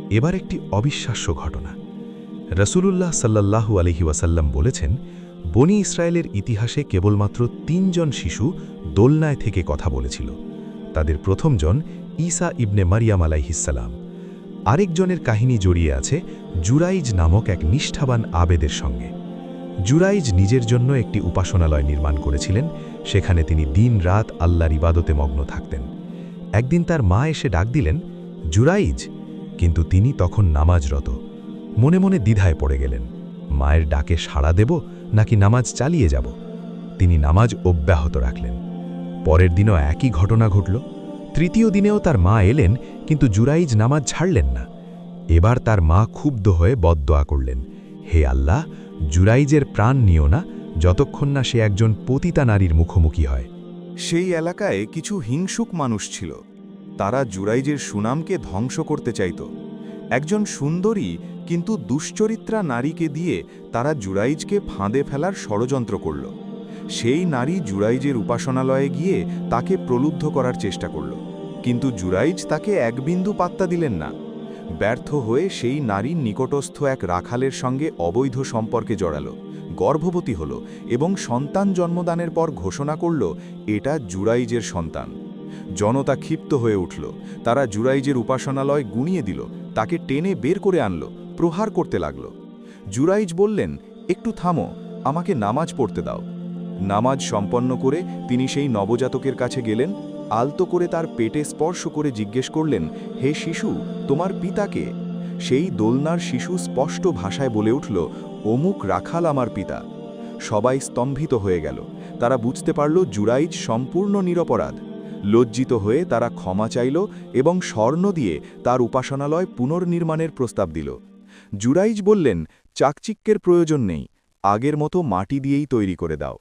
এবার একটি অবিশ্বাস্য ঘটনা। রাসূলুল্লাহ সাল্লাল্লাহু আলাইহি ওয়াসাল্লাম বলেছেন, বনি ইসরায়েলের ইতিহাসে কেবলমাত্র ৩ জন শিশু দোলনায় থেকে কথা বলেছিল। তাদের প্রথমজন ঈসা ইবনে মারিয়াম আলাইহিসসালাম। আরেকজনের কাহিনী জড়িয়ে আছে জুরাইজ নামক এক নিষ্ঠাবান আবেদের সঙ্গে। জুরাইজ নিজের জন্য একটি উপাসনালয় নির্মাণ করেছিলেন, সেখানে তিনি দিন-রাত আল্লাহর ইবাদতে মগ্ন থাকতেন। একদিন তার মা এসে ডাক দিলেন, জুরাইজ, কিন্তু তিনি তখন নামাজরত। মনে মনে দ্বিধায় পড়ে গেলেন, মায়ের ডাকে সাড়া দেব নাকি নামাজ চালিয়ে যাব। তিনি নামাজ অব্যাহত রাখলেন। পরের দিনও একই ঘটনা ঘটল। তৃতীয় দিনেও তার মা এলেন, কিন্তু জুরাইজ নামাজ ছাড়লেন না। এবার তার মা ক্ষুব্ধ হয়ে বদদোয়া করলেন, হে আল্লাহ, জুরাইজের প্রাণ নিও না যতক্ষণ না সে একজন পতিতা নারীর মুখোমুখি হয়। সেই এলাকায় কিছু হিংসুক মানুষ ছিল। তারা জুরাইজের সুনামকে ধ্বংস করতে চাইত। একজন সুন্দরী কিন্তু দুশ্চরিত্রা নারীকে দিয়ে তারা জুরাইজকে ফাঁদে ফেলার ষড়যন্ত্র করল। সেই নারী জুরাইজের উপাসনালয়ে গিয়ে তাকে প্রলুব্ধ করার চেষ্টা করল, কিন্তু জুরাইজ তাকে এক বিন্দু পাত্তা দিলেন না। ব্যর্থ হয়ে সেই নারীর নিকটস্থ এক রাখালের সঙ্গে অবৈধ সম্পর্কে জড়াল, গর্ভবতী হল এবং সন্তান জন্মদানের পর ঘোষণা করল এটা জুরাইজের সন্তান। জনতা ক্ষিপ্ত হয়ে উঠল। তারা জুরাইজের উপাসনালয় গুঁড়িয়ে দিল, তাকে টেনে বের করে আনল, প্রহার করতে লাগল। জুরাইজ বললেন, একটু থামো, আমাকে নামাজ পড়তে দাও। নামাজ সম্পন্ন করে তিনি সেই নবজাতকের কাছে গেলেন, আলতো করে তার পেটে স্পর্শ করে জিজ্ঞেস করলেন, হে শিশু, তোমার পিতাকে? সেই দোলনার শিশু স্পষ্ট ভাষায় বলে উঠল, অমুক রাখাল আমার পিতা। সবাই স্তম্ভিত হয়ে গেল। তারা বুঝতে পারল জুরাইজ সম্পূর্ণ নিরপরাধ। লজ্জিত হয়ে তারা ক্ষমা চাইল এবং স্বর্ণ দিয়ে তার উপাসনালয় পুনর্নির্মাণের প্রস্তাব দিল। জুরাইজ বললেন, চাকচিক্যের প্রয়োজন নেই, আগের মতো মাটি দিয়েই তৈরি করে দাও।